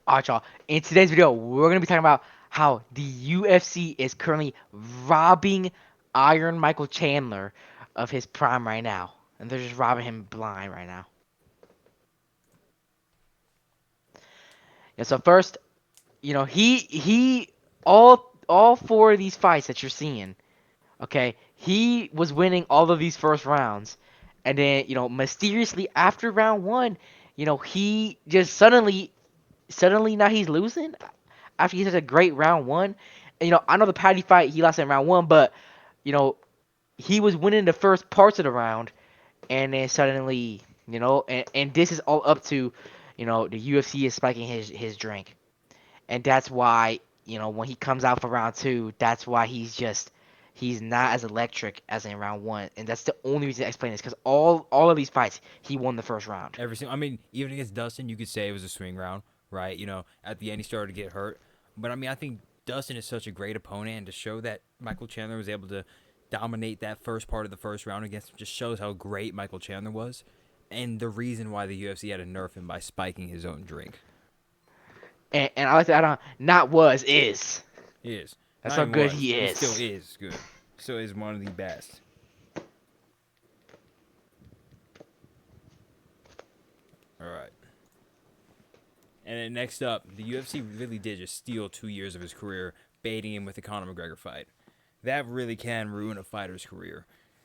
Alright, y'all. In today's video, we're gonna be talking about how the UFC is currently robbing Iron Michael Chandler of his prime right now, and they're just robbing him blind right now. And so first, he all four of these fights that you're seeing, okay, he was winning all of these first rounds, and then mysteriously after round one, he just suddenly now he's losing after he has a great round one. And, I know the Patty fight he lost in round one, but you know he was winning the first parts of the round, and then suddenly and this is all up to the UFC is spiking his drink, and that's why when he comes out for round two, that's why he's not as electric as in round one, and that's the only reason I explain this because all of these fights he won the first round. Every single, I mean, even against Dustin, you could say it was a swing round, right? At the end he started to get hurt, but I mean, I think Dustin is such a great opponent, and to show that Michael Chandler was able to dominate that first part of the first round against him just shows how great Michael Chandler was, and the reason why the UFC had to nerf him by spiking his own drink. And I like to add on, not was is. He is That's not how even good was. he He still is. is good. Still is one of the best. All right. And then next up, the UFC really did just steal 2 years of his career, baiting him with the Conor McGregor fight. That really can ruin a fighter's career.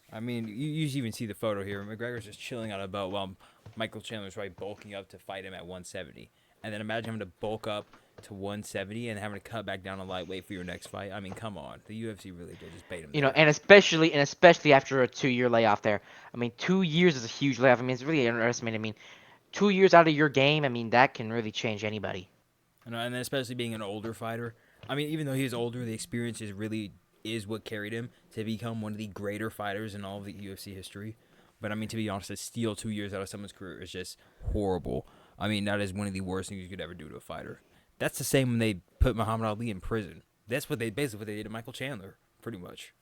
I mean, you even see the photo here. McGregor's just chilling on a belt while Michael Chandler's right bulking up to fight him at 170. And then imagine having to bulk up to 170 and having to cut back down to lightweight for your next fight. I mean, come on. The UFC really did just bait him there. And especially after a 2 year layoff there. I mean, 2 years is a huge layoff. I mean, it's really underestimated. I mean, 2 years out of your game. I mean, that can really change anybody. And then especially being an older fighter. I mean, even though he was older, the experience is what carried him to become one of the greater fighters in all of the UFC history. But I mean, to be honest, to steal 2 years out of someone's career is just horrible. I mean, that is one of the worst things you could ever do to a fighter. That's the same when they put Muhammad Ali in prison. That's basically what they did to Michael Chandler, pretty much.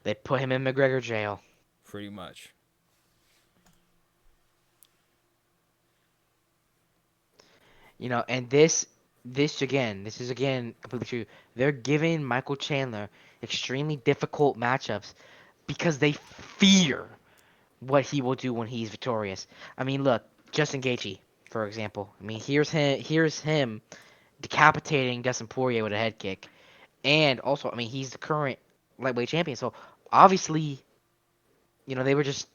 They put him in McGregor jail. Pretty much. And this is again completely true. They're giving Michael Chandler extremely difficult matchups because they fear what he will do when he's victorious. I mean, look, Justin Gaethje, for example. I mean, here's him decapitating Dustin Poirier with a head kick, and also, I mean, he's the current lightweight champion. So obviously, they were just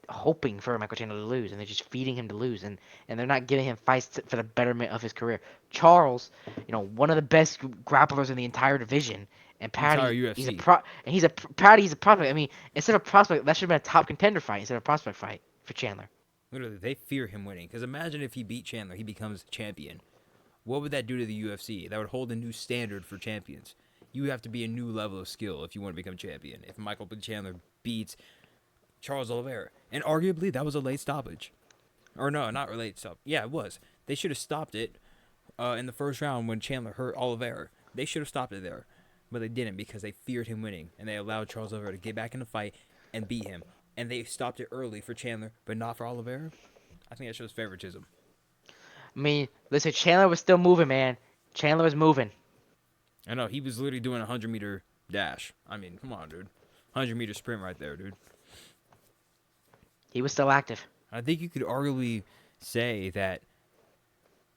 hoping for Michael Chandler to lose, and they're just feeding him to lose, and they're not giving him fights for the betterment of his career. Charles, one of the best grapplers in the entire division, and Entire Patty, he's a UFC. pro, and Patty, he's a prospect. I mean, instead of prospect, that should have been a top contender fight instead of a prospect fight for Chandler. Literally, they fear him winning. Because imagine if he beat Chandler, he becomes champion. What would that do to the UFC? That would hold a new standard for champions. You have to be a new level of skill if you want to become champion. If Michael Chandler beats Charles Oliveira, and arguably that was a late stoppage, or no, not a late stop. Yeah, it was. They should have stopped it in the first round when Chandler hurt Oliveira. They should have stopped it there, but they didn't because they feared him winning, and they allowed Charles Oliveira to get back in the fight and beat him. And they stopped it early for Chandler, but not for Oliveira. I think that shows favoritism. I mean, listen, Chandler was still moving, man. Chandler was moving. I know he was literally doing a 100-meter dash. I mean, come on, dude. 100-meter sprint right there, dude. He was still active. I think you could arguably say that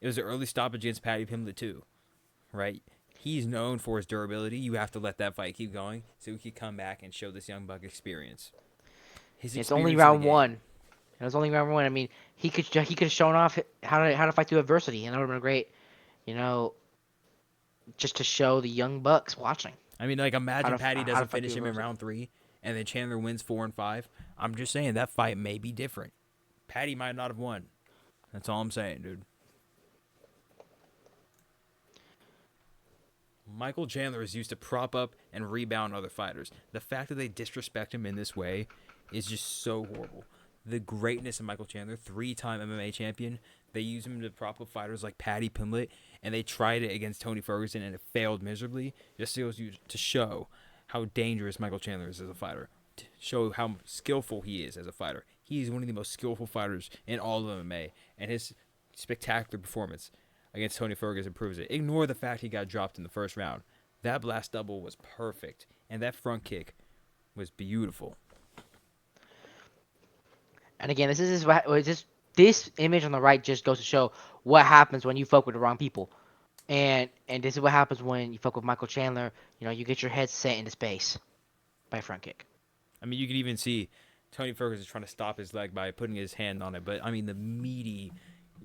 it was an early stoppage against Paddy Pimblett too, right? He's known for his durability. You have to let that fight keep going so he could come back and show this young buck experience. His It's only experience in the round game. one. It was only round one. I mean, he could have shown off how to fight through adversity, and that would have been great. You know, just to show the young bucks watching I mean, like how imagine to Paddy how to doesn't fight finish through him in adversity. round 3, and then Chandler wins 4 and 5. I'm just saying that fight may be different. Paddy might not have won. That's all I'm saying, dude. Michael Chandler is used to prop up and rebound other fighters. The fact that they disrespect him in this way is just so horrible. The greatness of Michael Chandler, 3-time MMA champion, they use him to prop up fighters like Paddy Pimblett, and they tried it against Tony Ferguson, and it failed miserably. Just goes to show how dangerous Michael Chandler is as a fighter, to show how skillful he is as a fighter. He is one of the most skillful fighters in all of MMA, and his spectacular performance. against Tony Ferguson proves it. Ignore the fact he got dropped in the first round. That blast double was perfect, and that front kick was beautiful. And again, this image on the right just goes to show what happens when you fuck with the wrong people. And this is what happens when you fuck with Michael Chandler. You know, you get your head set into space by a front kick. I mean, you could even see Tony Ferguson trying to stop his leg by putting his hand on it. But I mean, the meaty,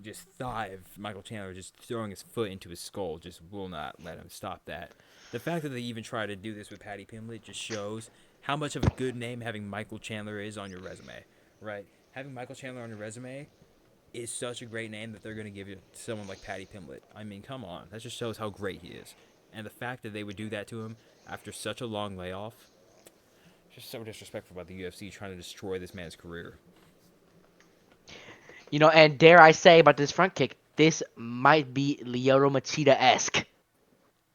just thigh of Michael Chandler just throwing his foot into his skull just will not let him stop that. The fact that they even try to do this with Paddy Pimblett just shows how much of a good name having Michael Chandler is on your resume, right? Having Michael Chandler on your resume is such a great name that they're going to give it to someone like Paddy Pimblett. I mean, come on. That just shows how great he is. And the fact that they would do that to him after such a long layoff, just so disrespectful about the UFC trying to destroy this man's career. You know, and dare I say about this front kick, this might be Lyoto Machida-esque.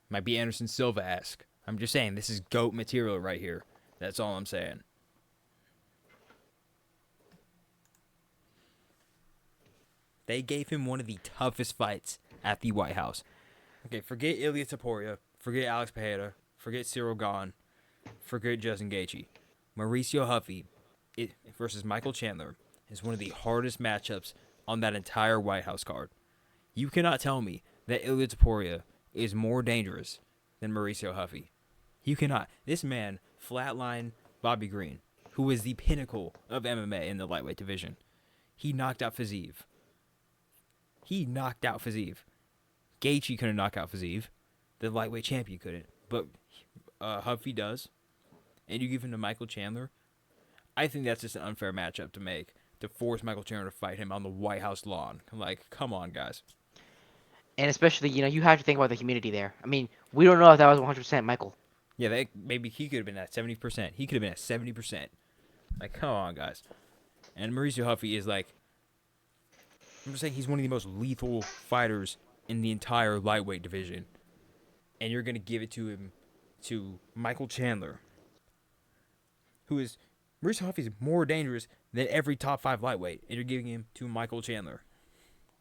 Might be Anderson Silva-esque. I'm just saying, this is GOAT material right here. That's all I'm saying. They gave him one of the toughest fights at the White House. Okay, forget Ilia Topuria, forget Alex Pereira, forget Cyril Gahn, forget Justin Gaethje. Mauricio Huffy versus Michael Chandler is one of the hardest matchups on that entire White House card. You cannot tell me that Ilia Topuria is more dangerous than Mauricio Huffy. You cannot. This man flatlined Bobby Green, who is the pinnacle of MMA in the lightweight division. He knocked out Fiziev. Gaethje couldn't knock out Fiziev. The lightweight champion couldn't. But Huffy does. And you give him to Michael Chandler. I think that's just an unfair matchup to make. To force Michael Chandler to fight him on the White House lawn. I'm like, come on, guys. And especially, you know, you have to think about the humidity there. I mean, we don't know if that was 100% Michael. Yeah, maybe he could have been at 70%. He could have been at 70%. Like, come on, guys. And Mauricio Huffy is like, I'm just saying he's one of the most lethal fighters in the entire lightweight division. And you're going to give it to him, to Michael Chandler, who is, Mauricio Huffy is more dangerous than every top 5 lightweight. And you're giving him to Michael Chandler.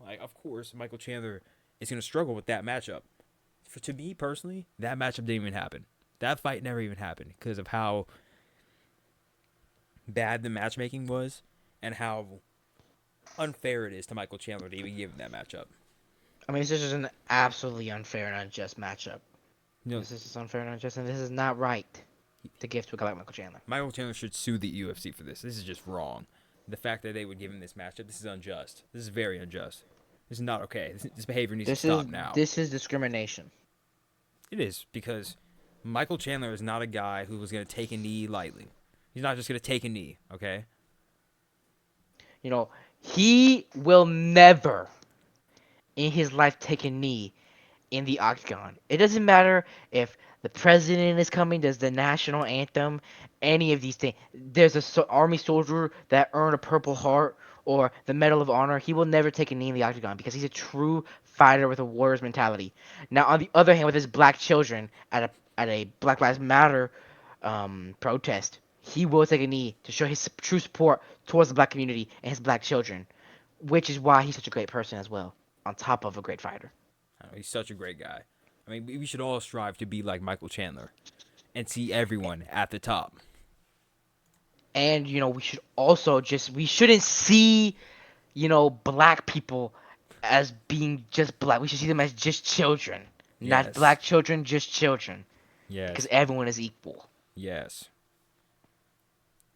Like, of course, Michael Chandler is going to struggle with that matchup. To me, personally, that matchup didn't even happen. That fight never even happened because of how bad the matchmaking was and how unfair it is to Michael Chandler to even give him that matchup. I mean, this is just an absolutely unfair and unjust matchup. You know, This is just unfair and unjust, and this is not right to give to a guy like Michael Chandler. Michael Chandler should sue the UFC for this. This is just wrong. The fact that they would give him this matchup, this is unjust. This is very unjust. This is not okay. This behavior needs to stop now. This is discrimination. It is, because Michael Chandler is not a guy who was going to take a knee lightly. He's not just going to take a knee, okay? You know, he will never in his life take a knee in the octagon. It doesn't matter if the president is coming, does the national anthem, any of these things. There's a army soldier that earned a Purple Heart or the Medal of Honor. He will never take a knee in the octagon because he's a true fighter with a warrior's mentality. Now, on the other hand, with his black children at a Black Lives Matter protest, he will take a knee to show his true support towards the black community and his black children, which is why he's such a great person as well, on top of a great fighter. I know, he's such a great guy. I mean, we should all strive to be like Michael Chandler and see everyone at the top. And you know, we shouldn't see, you know, black people as being just black. We should see them as just children, not Yes. black children, just children, because Yes. everyone is equal. Yes.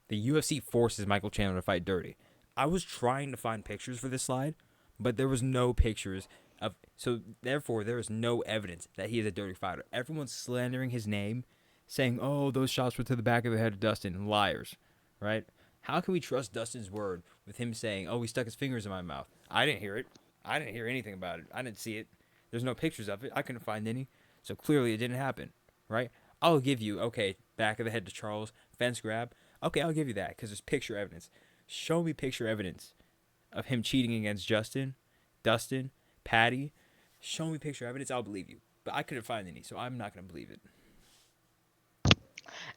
The UFC forces Michael Chandler to fight dirty. I was trying to find pictures for this slide, but there was no pictures of, so therefore there is no evidence that he is a dirty fighter. Everyone's slandering his name, saying, "Oh, those shots were to the back of the head of Dustin." Liars, right? How can we trust Dustin's word with him saying, "Oh, he stuck his fingers in my mouth"? I didn't hear it. I didn't hear anything about it. I didn't see it. There's no pictures of it. I couldn't find any. So clearly it didn't happen, right? I'll give you, okay, back of the head to Charles, fence grab. Okay, I'll give you that because there's picture evidence. Show me picture evidence of him cheating against Dustin, Patty. Show me picture evidence, I'll believe you. But I couldn't find any, so I'm not going to believe it.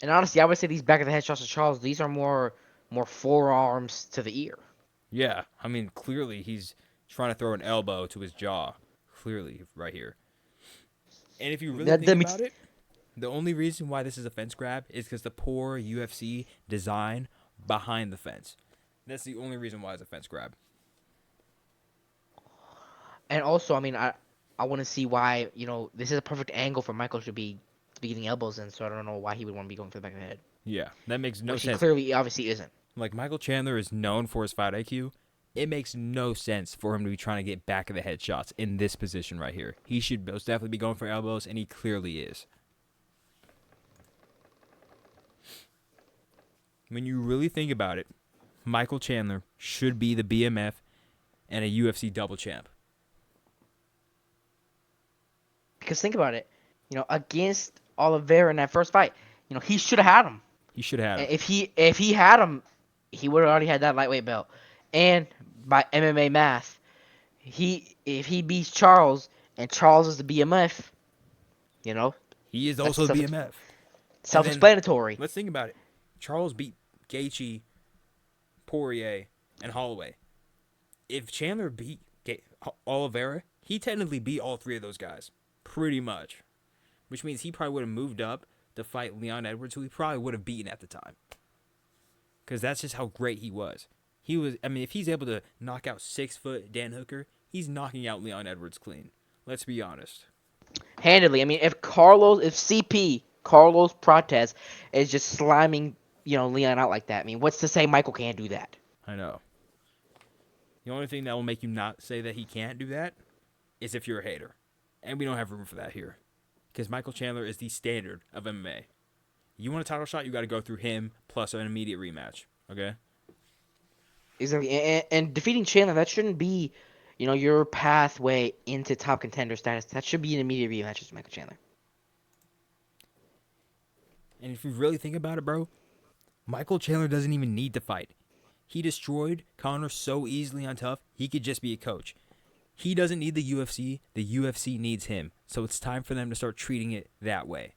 And honestly, I would say these back of the head shots of Charles, these are more forearms to the ear. Yeah, I mean, clearly he's trying to throw an elbow to his jaw. clearly right here. And if you really That think that makes about it, the only reason why this is a fence grab is because the poor UFC design behind the fence. That's the only reason why it's a fence grab. and also, I mean, I want to see why this is a perfect angle for Michael to be getting elbows in. So I don't know why he would want to be going for the back of the head, Yeah, that makes no which he sense. clearly obviously isn't. Like Michael Chandler is known for his fight IQ. It makes no sense for him to be trying to get back of the head shots in this position right here. He should most definitely be going for elbows, and he clearly is. When you really think about it, Michael Chandler should be the BMF and a UFC double champ. Because think about it, against Oliveira in that first fight, he should have had him. He should have had And him. if he had him, he would have already had that lightweight belt. And by MMA math, if he beats Charles and Charles is the BMF, you know, He is that's also the BMF. And then self-explanatory. let's think about it. Charles beat Gaethje, Poirier, and Holloway. If Chandler beat Oliveira, he technically beat all three of those guys, pretty much. Which means he probably would have moved up to fight Leon Edwards, who he probably would have beaten at the time. Because that's just how great he was. He was. I mean, if he's able to knock out 6 foot Dan Hooker, he's knocking out Leon Edwards clean. Let's be honest. Handedly. I mean, if CP Carlos Prates is just sliming, Leon out like that. I mean, what's to say Michael can't do that? I know. The only thing that will make you not say that he can't do that is if you're a hater. And we don't have room for that here. Because Michael Chandler is the standard of MMA. You want a title shot, you got to go through him plus an immediate rematch. Okay? Exactly. And defeating Chandler, that shouldn't be, your pathway into top contender status. That should be an immediate rematch with Michael Chandler. And if you really think about it, bro, Michael Chandler doesn't even need to fight. He destroyed Conor so easily on Tough, he could just be a coach. He doesn't need the UFC. The UFC needs him. So it's time for them to start treating it that way.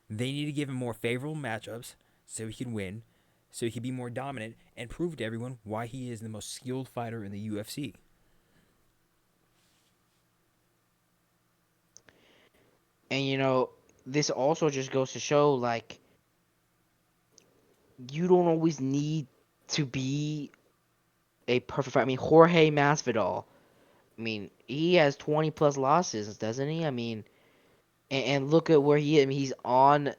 They need to give him more favorable matchups so he can win, so he can be more dominant, and prove to everyone why he is the most skilled fighter in the UFC. And this also just goes to show, like, you don't always need to be a perfect fighter. I mean, Jorge Masvidal. I mean, he has 20 plus losses, doesn't he? I mean, and look at where he is. I mean, he's on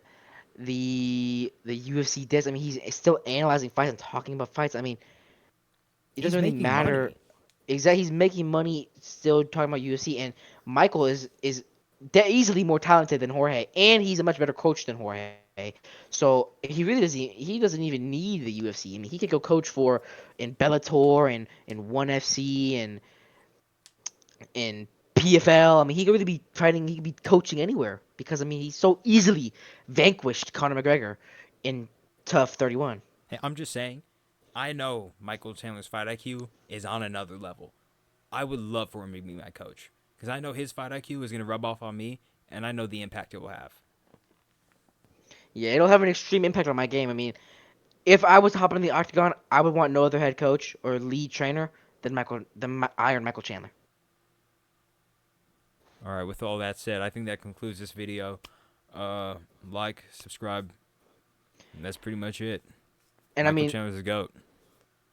the UFC desk. I mean, he's still analyzing fights and talking about fights. I mean, it He's doesn't really making matter. money. Exactly, he's making money still talking about UFC, and Michael is easily more talented than Jorge, and he's a much better coach than Jorge. So he doesn't even need the UFC. I mean, he could go coach for in Bellator and ONE FC and PFL. I mean, he could really be fighting. He could be coaching anywhere because I mean, he so easily vanquished Conor McGregor in Tough 31. Hey, I'm just saying, I know Michael Chandler's fight IQ is on another level. I would love for him to be my coach because I know his fight IQ is going to rub off on me, and I know the impact it will have. Yeah, it'll have an extreme impact on my game. I mean, if I was to hop in the octagon, I would want no other head coach or lead trainer than Iron Michael Chandler. All right, with all that said, I think that concludes this video. Like, subscribe, and that's pretty much it. And I Michael mean, Chandler's a GOAT.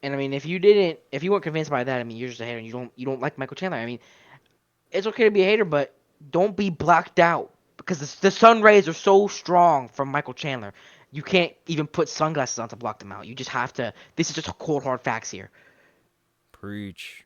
if you weren't convinced by that, I mean, you're just a hater and you don't like Michael Chandler. I mean, it's okay to be a hater, but don't be blacked out because the sun rays are so strong from Michael Chandler. You can't even put sunglasses on to block them out. You just have to. This is just cold hard facts here. Preach.